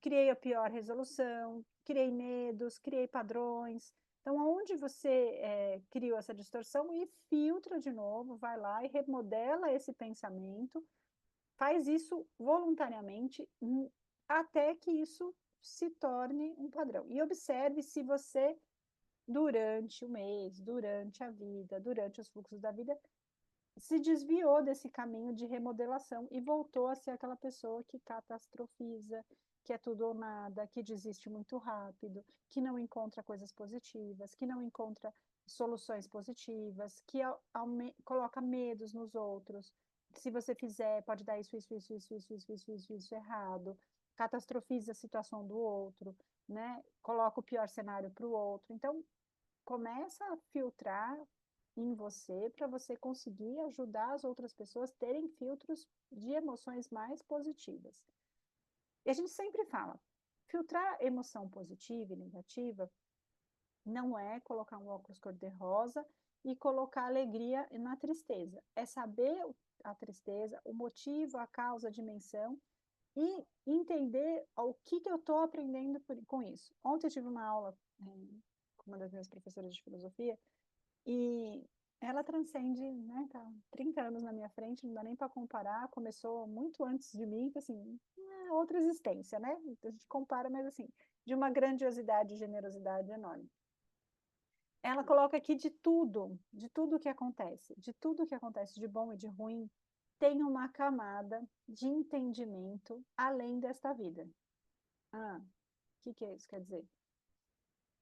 Criei a pior resolução, criei medos, criei padrões. Então, aonde você criou essa distorção e filtra de novo, vai lá e remodela esse pensamento, faz isso voluntariamente até que isso se torne um padrão. E observe se você, durante o mês, durante a vida, durante os fluxos da vida, se desviou desse caminho de remodelação e voltou a ser aquela pessoa que catastrofiza, que é tudo ou nada, que desiste muito rápido, que não encontra coisas positivas, que não encontra soluções positivas, que coloca medos nos outros. Se você fizer, pode dar isso errado, catastrofiza a situação do outro, né? Coloca o pior cenário para o outro. Então, começa a filtrar em você para você conseguir ajudar as outras pessoas a terem filtros de emoções mais positivas. E a gente sempre fala, filtrar emoção positiva e negativa não é colocar um óculos cor-de-rosa e colocar alegria na tristeza. É saber a tristeza, o motivo, a causa, a dimensão e entender o que eu estou aprendendo com isso. Ontem eu tive uma aula com uma das minhas professoras de filosofia e ela transcende, né, tá 30 anos na minha frente, não dá nem para comparar, começou muito antes de mim, assim, é outra existência, né? A gente compara, mas assim, de uma grandiosidade e generosidade enorme. Ela coloca aqui de tudo que acontece de bom e de ruim, tem uma camada de entendimento além desta vida. Ah, o que isso quer dizer?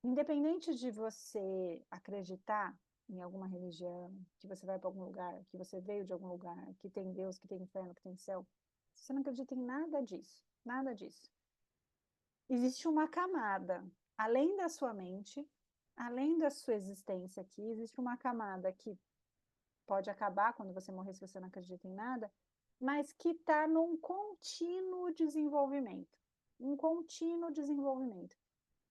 Independente de você acreditar em alguma religião, que você vai para algum lugar, que você veio de algum lugar, que tem Deus, que tem inferno, que tem céu, se você não acredita em nada disso. Existe uma camada, além da sua mente, além da sua existência aqui, existe uma camada que pode acabar quando você morrer se você não acredita em nada, mas que está num contínuo desenvolvimento. Um contínuo desenvolvimento.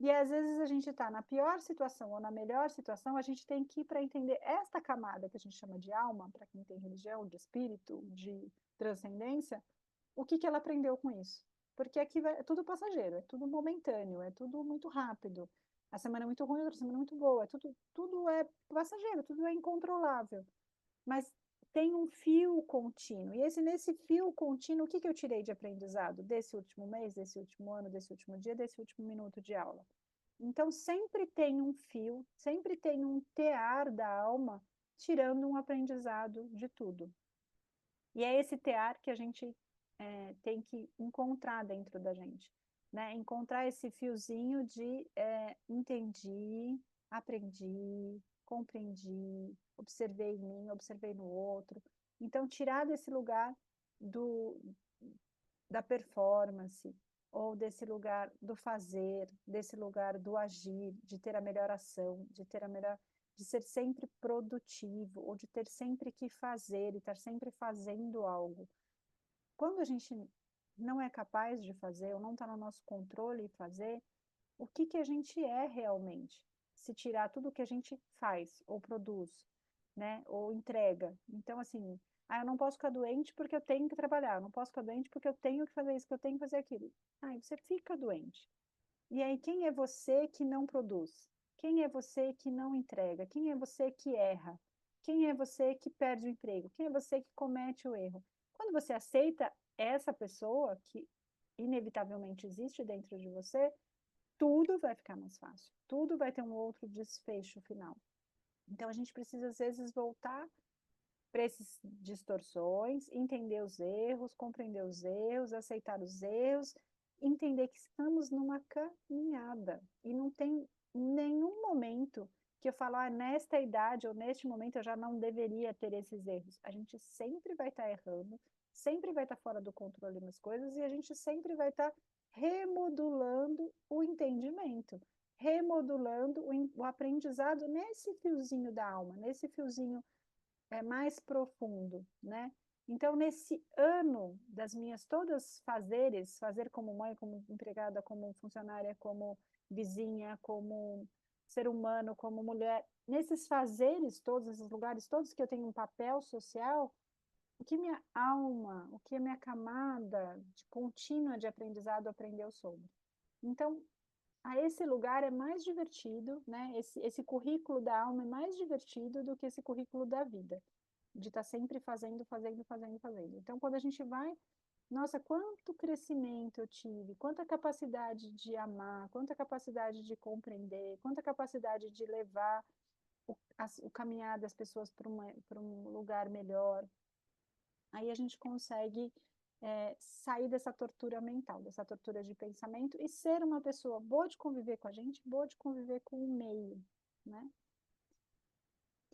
E às vezes a gente está na pior situação ou na melhor situação, a gente tem que ir para entender esta camada que a gente chama de alma, para quem tem religião, de espírito, de transcendência, o que ela aprendeu com isso. Porque aqui é tudo passageiro, é tudo momentâneo, é tudo muito rápido. A semana é muito ruim, outra semana é muito boa, tudo é passageiro, tudo é incontrolável. Mas tem um fio contínuo. E nesse fio contínuo, o que eu tirei de aprendizado desse último mês, desse último ano, desse último dia, desse último minuto de aula? Então, sempre tem um fio, sempre tem um tear da alma tirando um aprendizado de tudo. E é esse tear que a gente tem que encontrar dentro da gente, né? Encontrar esse fiozinho de entendi, aprendi, compreendi, observei em mim, observei no outro. Então, tirar desse lugar do, da performance, ou desse lugar do fazer, desse lugar do agir, de ter a melhor ação, de ter a melhor, de ser sempre produtivo, ou de ter sempre que fazer e estar sempre fazendo algo. Quando a gente não é capaz de fazer, ou não está no nosso controle fazer, o que a gente é realmente? Se tirar tudo que a gente faz, ou produz, né? Ou entrega. Então, assim, eu não posso ficar doente porque eu tenho que trabalhar, eu não posso ficar doente porque eu tenho que fazer isso, que eu tenho que fazer aquilo. Aí você fica doente. E aí, quem é você que não produz? Quem é você que não entrega? Quem é você que erra? Quem é você que perde o emprego? Quem é você que comete o erro? Quando você aceita essa pessoa que inevitavelmente existe dentro de você, tudo vai ficar mais fácil, tudo vai ter um outro desfecho final. Então, a gente precisa, às vezes, voltar para essas distorções, entender os erros, compreender os erros, aceitar os erros, entender que estamos numa caminhada e não tem nenhum momento que eu falo, nesta idade ou neste momento eu já não deveria ter esses erros. A gente sempre vai estar errando, sempre vai estar fora do controle nas coisas e a gente sempre vai estar remodulando o entendimento, remodulando o aprendizado nesse fiozinho da alma, nesse fiozinho mais profundo, né? Então, nesse ano das minhas todas fazeres, fazer como mãe, como empregada, como funcionária, como vizinha, como ser humano, como mulher, nesses fazeres todos, esses lugares todos que eu tenho um papel social, o que minha alma, o que a minha camada de contínua de aprendizado aprendeu sobre. Então, a esse lugar é mais divertido, né? Esse currículo da alma é mais divertido do que esse currículo da vida de estar sempre fazendo, fazendo, fazendo, fazendo. Então, quando a gente vai, nossa, quanto crescimento eu tive, quanta capacidade de amar, quanta capacidade de compreender, quanta capacidade de levar o caminhar das pessoas para um lugar melhor. Aí a gente consegue sair dessa tortura mental, dessa tortura de pensamento e ser uma pessoa boa de conviver com a gente, boa de conviver com o meio, né?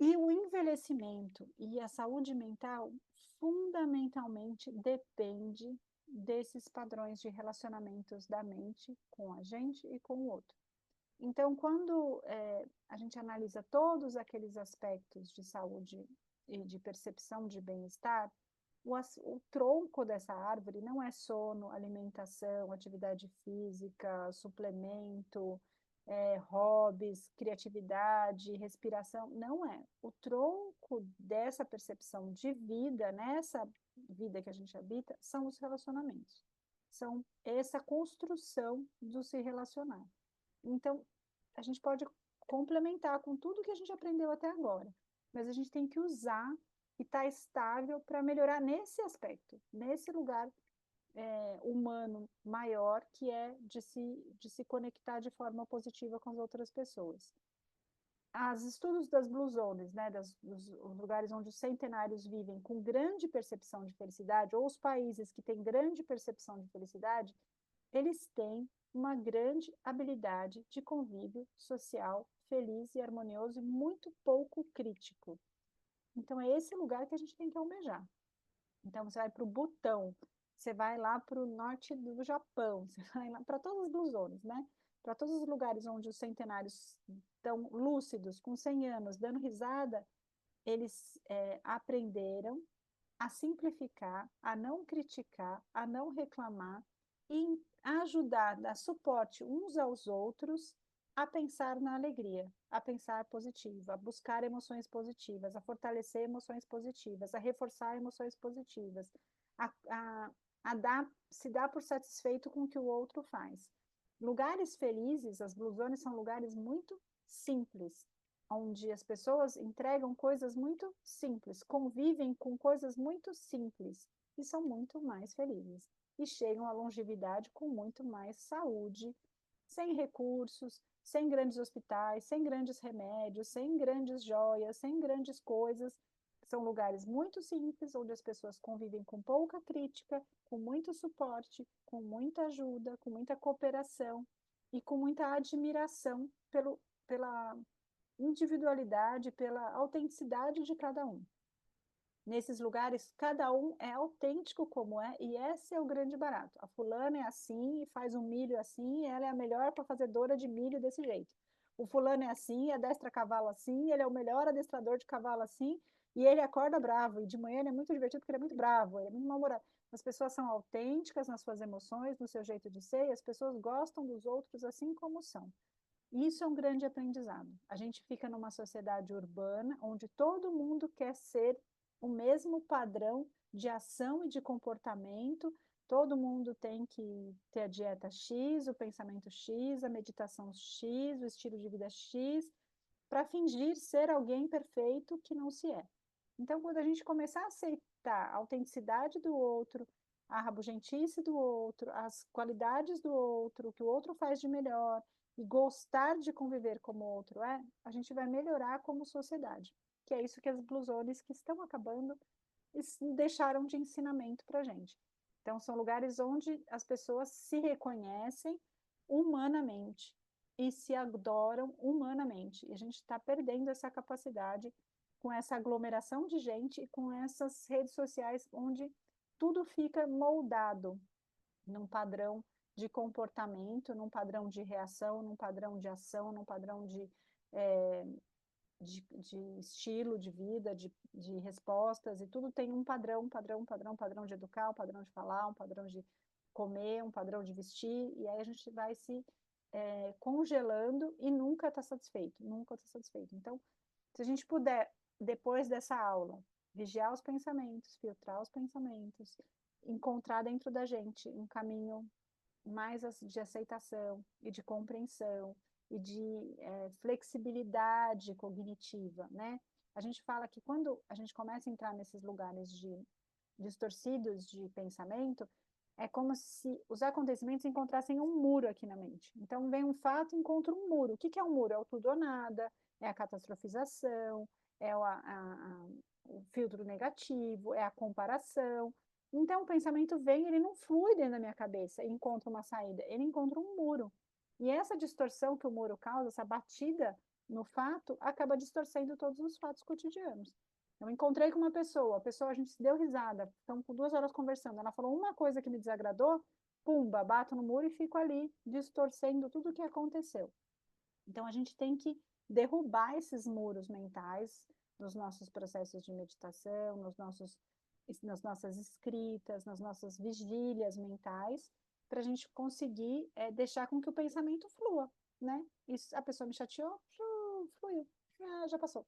E o envelhecimento e a saúde mental fundamentalmente depende desses padrões de relacionamentos da mente com a gente e com o outro. Então, quando a gente analisa todos aqueles aspectos de saúde e de percepção de bem-estar, o tronco dessa árvore não é sono, alimentação, atividade física, suplemento, hobbies, criatividade, respiração. Não é. O tronco dessa percepção de vida, nessa vida que a gente habita, são os relacionamentos. São essa construção do se relacionar. Então, a gente pode complementar com tudo que a gente aprendeu até agora, mas a gente tem que usar e estar estável para melhorar nesse aspecto, nesse lugar humano maior, que é de se conectar de forma positiva com as outras pessoas. Os estudos das Blue Zones, né, dos lugares onde os centenários vivem com grande percepção de felicidade, ou os países que têm grande percepção de felicidade, eles têm uma grande habilidade de convívio social feliz e harmonioso e muito pouco crítico. Então, é esse lugar que a gente tem que almejar. Então, você vai para o Butão, você vai lá para o norte do Japão, você vai lá para todas as Blue Zones, né? Para todos os lugares onde os centenários estão lúcidos, com 100 anos, dando risada, eles aprenderam a simplificar, a não criticar, a não reclamar e ajudar, dar suporte uns aos outros a pensar na alegria, a pensar positivo, a buscar emoções positivas, a fortalecer emoções positivas, a reforçar emoções positivas, a se dar por satisfeito com o que o outro faz. Lugares felizes, as Blue Zones são lugares muito simples, onde as pessoas entregam coisas muito simples, convivem com coisas muito simples e são muito mais felizes. E chegam à longevidade com muito mais saúde, sem recursos, sem grandes hospitais, sem grandes remédios, sem grandes joias, sem grandes coisas. São lugares muito simples, onde as pessoas convivem com pouca crítica, com muito suporte, com muita ajuda, com muita cooperação e com muita admiração pela individualidade, pela autenticidade de cada um. Nesses lugares, cada um é autêntico como é, e esse é o grande barato. A fulana é assim, e faz um milho assim, e ela é a melhor para fazedora de milho desse jeito. O fulano é assim, adestra cavalo assim, ele é o melhor adestrador de cavalo assim, e ele acorda bravo, e de manhã ele é muito divertido porque ele é muito bravo, ele é muito mal-humorado. As pessoas são autênticas nas suas emoções, no seu jeito de ser, e as pessoas gostam dos outros assim como são. Isso é um grande aprendizado. A gente fica numa sociedade urbana onde todo mundo quer ser o mesmo padrão de ação e de comportamento. Todo mundo tem que ter a dieta X, o pensamento X, a meditação X, o estilo de vida X, para fingir ser alguém perfeito que não se é. Então, quando a gente começar a aceitar a autenticidade do outro, a rabugentice do outro, as qualidades do outro, o que o outro faz de melhor, e gostar de conviver como o outro é, a gente vai melhorar como sociedade. Que é isso que as blusones que estão acabando deixaram de ensinamento para a gente. Então, são lugares onde as pessoas se reconhecem humanamente e se adoram humanamente. E a gente está perdendo essa capacidade com essa aglomeração de gente e com essas redes sociais onde tudo fica moldado num padrão de comportamento, num padrão de reação, num padrão de ação, num padrão é, de estilo de vida, de respostas, e tudo tem um padrão, padrão de educar, um padrão de falar, um padrão de comer, um padrão de vestir, e aí a gente vai se congelando e nunca está satisfeito, nunca está satisfeito. Então, se a gente puder, depois dessa aula, vigiar os pensamentos, filtrar os pensamentos, encontrar dentro da gente um caminho mais de aceitação e de compreensão e de flexibilidade cognitiva, né? A gente fala que quando a gente começa a entrar nesses lugares distorcidos de pensamento, é como se os acontecimentos encontrassem um muro aqui na mente. Então, vem um fato e encontra um muro. O que é um muro? É o tudo ou nada, é a catastrofização, é o filtro negativo, é a comparação. Então, o pensamento vem, ele não flui dentro da minha cabeça e encontra uma saída, ele encontra um muro. E essa distorção que o muro causa, essa batida no fato, acaba distorcendo todos os fatos cotidianos. Eu encontrei com uma pessoa, a pessoa, a gente se deu risada, estamos com 2 horas conversando, ela falou uma coisa que me desagradou, pumba, bato no muro e fico ali distorcendo tudo o que aconteceu. Então, a gente tem que derrubar esses muros mentais nos nossos processos de meditação, nas nossas escritas, nas nossas vigílias mentais, para a gente conseguir deixar com que o pensamento flua, né? Isso, a pessoa me chateou, fluiu, já passou,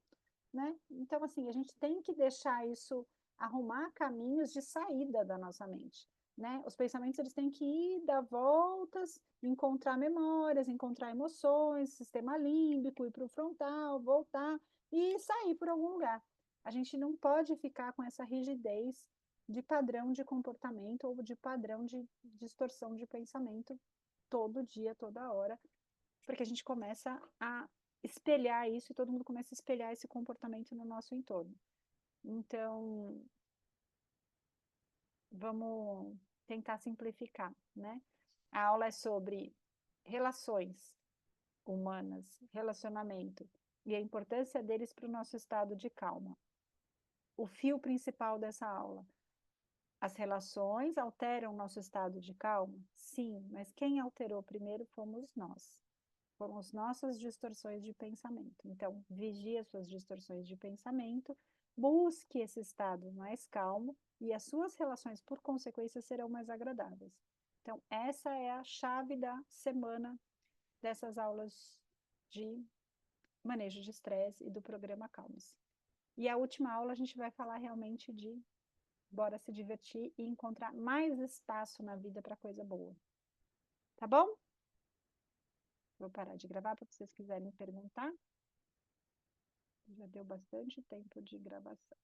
né? Então, assim, a gente tem que deixar isso, arrumar caminhos de saída da nossa mente, né? Os pensamentos, eles têm que ir, dar voltas, encontrar memórias, encontrar emoções, sistema límbico, ir para o frontal, voltar e sair por algum lugar. A gente não pode ficar com essa rigidez de padrão de comportamento ou de padrão de distorção de pensamento todo dia, toda hora, porque a gente começa a espelhar isso e todo mundo começa a espelhar esse comportamento no nosso entorno. Então, vamos tentar simplificar, né? A aula é sobre relações humanas, relacionamento e a importância deles para o nosso estado de calma. O fio principal dessa aula. As relações alteram nosso estado de calma? Sim, mas quem alterou primeiro fomos nós. Foram as nossas distorções de pensamento. Então, vigie as suas distorções de pensamento, busque esse estado mais calmo e as suas relações, por consequência, serão mais agradáveis. Então, essa é a chave da semana dessas aulas de manejo de estresse e do programa Calma-se. E a última aula a gente vai falar realmente de bora se divertir e encontrar mais espaço na vida para coisa boa. Tá bom? Vou parar de gravar para vocês quiserem me perguntar. Já deu bastante tempo de gravação.